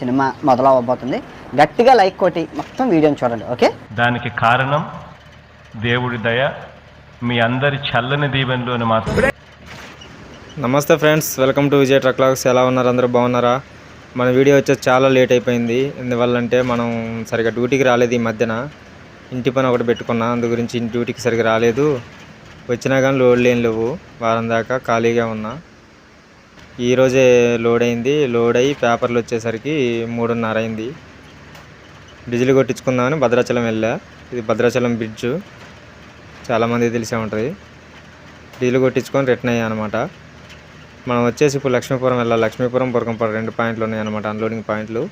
Cinema మొదలవబోతుంది. గట్టిగా like కొట్టి మొత్తం వీడియోని చూడండి. ఓకే, దానికి కారణం దేవుడి దయ, మీ అందరి చల్లని దీవెనలోని మాత్రం. నమస్తే friends, welcome to Vijay truck vlogs. ఎలా ఉన్నారు? అందరూ బాగున్నారా? మన వీడియో వచ్చేసి చాలా లేట్ అయిపోయింది. ఎందువల్లంటే మనం సరిగా డ్యూటీకి రాలేదు. ఈ మధ్యన ఇంటి పని ఒకటి పెట్టుకున్నా, అందు గురించి డ్యూటీకి సరిగా రాలేదు. వచ్చినా కానీ లోడ్లు ఏం లేవు. వారం దాకా ఖాళీగా ఉన్నా. ఈరోజే లోడ్ అయింది. లోడ్ అయ్యి పేపర్లు వచ్చేసరికి 3:30 అయింది. డీజిల్ కొట్టించుకుందామని భద్రాచలం వెళ్ళా. ఇది భద్రాచలం బ్రిడ్జు, చాలామంది తెలిసే ఉంటుంది. డీజిల్ కొట్టించుకొని రిటర్న్ అయ్యా అనమాట. మనం వచ్చేసి ఇప్పుడు లక్ష్మీపురం వెళ్ళాలి. లక్ష్మీపురం, బురకంపాడు 2 పాయింట్లు ఉన్నాయి అనమాట, అన్లోడింగ్ పాయింట్లు.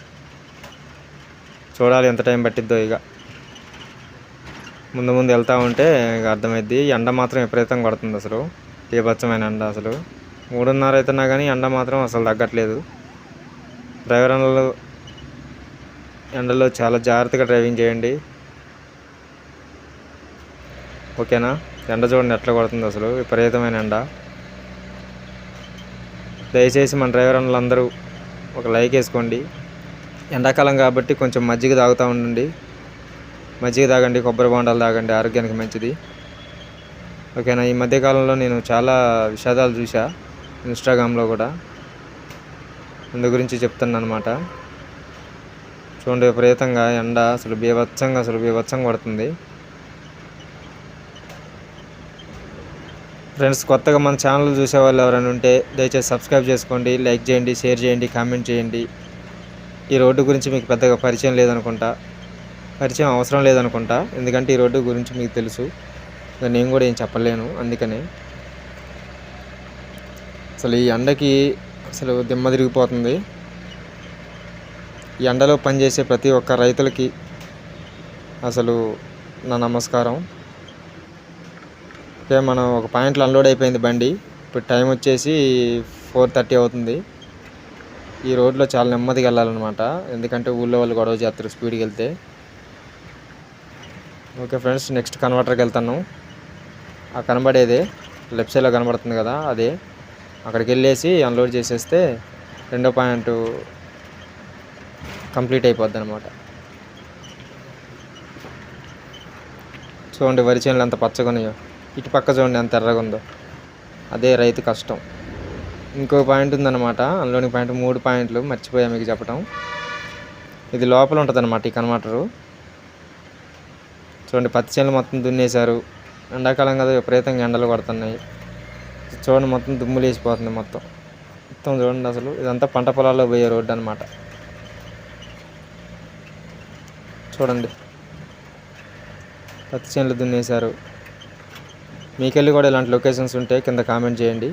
చూడాలి ఎంత టైం పట్టిద్దో. ఇక ముందు ముందు వెళ్తూ ఉంటే ఇక అర్థమైద్ది. ఎండ మాత్రం విపరీతంగా కొడుతుంది, అసలు బీభత్సమైన ఎండ. అసలు 3:30 అవుతున్నా కానీ ఎండ మాత్రం అసలు తగ్గట్లేదు. డ్రైవర్ అన్నలు ఎండలో చాలా జాగ్రత్తగా డ్రైవింగ్ చేయండి, ఓకేనా? ఎండ చూడండి ఎట్లా కొడుతుంది, అసలు విపరీతమైన ఎండ. దయచేసి మన డ్రైవర్ అన్నలందరూ ఒక లైక్ వేసుకోండి. ఎండాకాలం కాబట్టి కొంచెం మజ్జిగ తాగుతూ ఉండండి. మజ్జిగ తాగండి, కొబ్బరి బొండాలు తాగండి, ఆరోగ్యానికి మంచిది, ఓకేనా? ఈ మధ్యకాలంలో నేను చాలా విషాదాలు చూసా ఇన్స్టాగ్రామ్లో కూడా, అందు గురించి చెప్తున్నాను అనమాట. చూడండి, విపరీతంగా ఎండ అసలు బీభత్సంగా కొడుతుంది. ఫ్రెండ్స్, కొత్తగా మన ఛానల్ చూసేవాళ్ళు ఎవరైనా ఉంటే దయచేసి సబ్స్క్రైబ్ చేసుకోండి, లైక్ చేయండి, షేర్ చేయండి, కామెంట్ చేయండి. ఈ రోడ్డు గురించి మీకు పెద్దగా పరిచయం అవసరం లేదనుకుంటా, ఎందుకంటే ఈ రోడ్డు గురించి మీకు తెలుసు. నేను కూడా ఏం చెప్పలేను. అందుకనే అసలు ఈ ఎండకి అసలు దిమ్మ తిరిగిపోతుంది. ఈ ఎండలో పనిచేసే ప్రతి ఒక్క రైతులకి అసలు నా నమస్కారం. ఓకే, మనం ఒక పాయింట్లో అన్లోడ్ అయిపోయింది బండి. ఇప్పుడు టైం వచ్చేసి 4:30 అవుతుంది. ఈ రోడ్లో చాలా నెమ్మదిగా వెళ్ళాలన్నమాట, ఎందుకంటే ఊళ్ళో వాళ్ళు గొడవ చేస్తారు స్పీడ్కి వెళ్తే. ఓకే ఫ్రెండ్స్, నెక్స్ట్ కన్వర్టర్కి వెళ్తాను. ఆ కనబడేదే లెఫ్ట్ సైడ్లో కనబడుతుంది కదా, అదే. అక్కడికి వెళ్ళేసి అన్లోడ్ చేసేస్తే 2వ పాయింట్ కంప్లీట్ అయిపోద్ది అనమాట. చూడండి వరి చేనులు ఎంత పచ్చగా ఉన్నాయో, ఇటు పక్క చూడండి ఎంత ఎర్రగా ఉందో. అదే రైతు కష్టం. ఇంకో పాయింట్ ఉందన్నమాట, అన్లోడింగ్ పాయింట్. 3 పాయింట్లు మర్చిపోయా మీకు చెప్పడం. ఇది లోపల ఉంటుంది అన్నమాట ఈ కన్వర్టరు. చూడండి, పత్తి చేనులు మొత్తం దున్నేశారు. ఎండాకాలం కదా, విపరీతంగా ఎండలు కొడుతున్నాయి. చూడండి, మొత్తం దుమ్ములు వేసిపోతుంది మొత్తం చూడండి. అసలు ఇదంతా పంట పొలాల్లో పోయే రోడ్డు అనమాట. చూడండి, పత్తి చేనులు దున్నేశారు. మీకెళ్ళి కూడా ఇలాంటి లొకేషన్స్ ఉంటే కింద కామెంట్ చేయండి.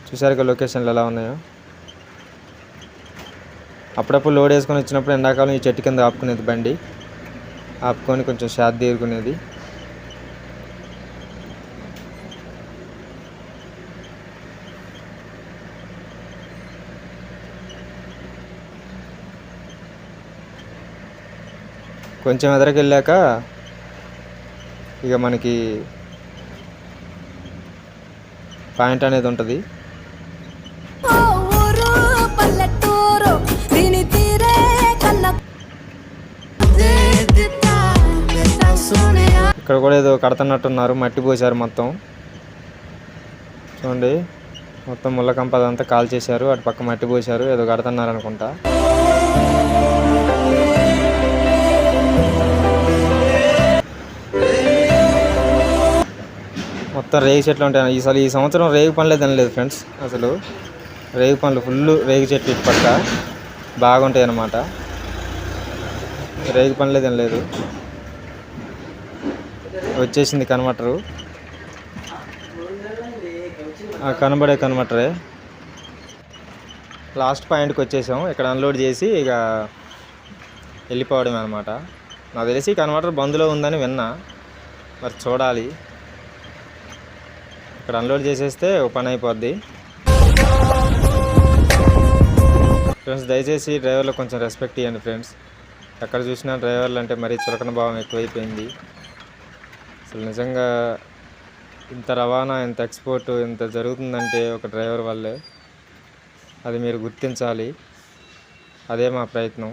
చూసారుగా లొకేషన్లు ఎలా ఉన్నాయో. అప్పుడప్పుడు లోడ్ వేసుకొని వచ్చినప్పుడు ఎండాకాలం ఈ చెట్టు కింద ఆపుకునేది బండి, ఆపుకొని కొంచెం షాద్ తీరుకునేది. కొంచెం ఎదరికి వెళ్ళాక ఇక మనకి పాయింట్ అనేది ఉంటుంది. ఇక్కడ కూడా ఏదో కడుతున్నట్టున్నారు, మట్టి పోసారు మొత్తం. చూడండి, మొత్తం ముళ్ళ కంప అదంతా కాల్ చేశారు, అటు పక్క మట్టి పోసారు, ఏదో కడుతున్నారు అనుకుంటా. మొత్తం రేగు చెట్లు ఉంటాయి. అసలు ఈ సంవత్సరం రేగు పనులే తినలేదు ఫ్రెండ్స్. అసలు రేగు పనులు ఫుల్, రేగు చెట్లు ఇటు పక్క బాగుంటాయి అన్నమాట. రేగు పనులే తినలేదు. వచ్చేసింది కన్వర్టరు, కనబడే కన్వర్టరే. లాస్ట్ పాయింట్కి వచ్చేసాం. ఇక్కడ అన్లోడ్ చేసి ఇక వెళ్ళిపోవడమే అనమాట. నాకు తెలిసి కన్వర్టర్ బంద్లో ఉందని విన్నా, మరి చూడాలి. ఇక్కడ అన్లోడ్ చేసేస్తే ఒక పని అయిపోద్ది. ఫ్రెండ్స్, దయచేసి డ్రైవర్లకు కొంచెం రెస్పెక్ట్ ఇవ్వండి ఫ్రెండ్స్. ఎక్కడ చూసినా డ్రైవర్లు అంటే మరీ చులకన భావం ఎక్కువైపోయింది. అసలు నిజంగా ఇంత రవాణా, ఇంత ఎక్స్పోర్ట్, ఇంత జరుగుతుందంటే ఒక డ్రైవర్ వల్లే. అది మీరు గుర్తించాలి. అదే మా ప్రయత్నం.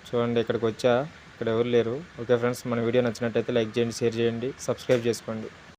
చూడండి ఇక్కడికి వచ్చా, ఇక్కడ ఎవరు లేరు. ఓకే ఫ్రెండ్స్, మన వీడియో నచ్చినట్టయితే లైక్ చేయండి, షేర్ చేయండి, సబ్స్క్రైబ్ చేసుకోండి.